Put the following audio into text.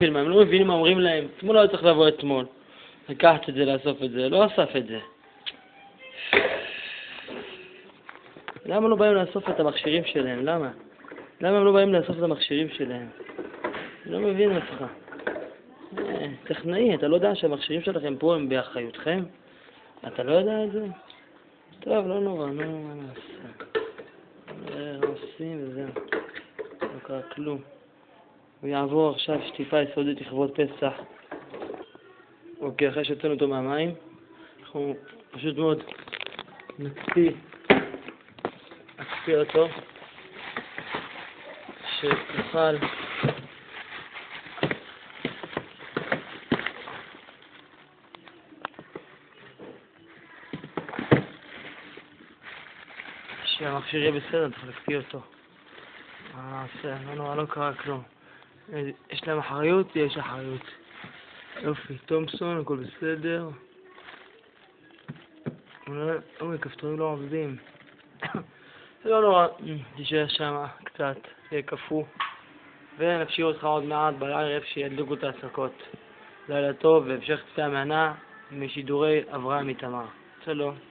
הם לא מבינים מה אומרים להם, אתמול לא צריך לבוא אתמול. לקחת את זה, לאסוף את זה, לא אסף את זה. למה לא באים לאסוף את המכשירים שלהם? למה? למה הם לא באים לאסוף את המכשירים שלהם? אני לא מבין אותך. טכנאי, אתה לא יודע שהמכשירים שלכם פה הם באחריותכם? אתה לא יודע את זה? טוב, לא נורא, מה נעשה? עושים וזהו. לא קרה כלום. הוא יעבור עכשיו שטיפה יסודית לכבוד פסח. אוקיי, אחרי שיוצאנו אותו מהמים, אנחנו פשוט מאוד נקפיא אותו, שיוכל שהמכשיר יהיה בסדר, צריך להקפיא אותו. לא קרה כלום. יש להם אחריות? יש אחריות. יופי, תומסון, הכל בסדר. אוי, כפתורים לא עובדים. זה לא נורא, תישאר שם קצת, תהיה קפוא. ונפשיר אותך עוד מעט בלילה איפה שידליקו את ההפסקות. לילה טוב והמשך צפייה מהנה משידורי אברהם איתמר. שלום.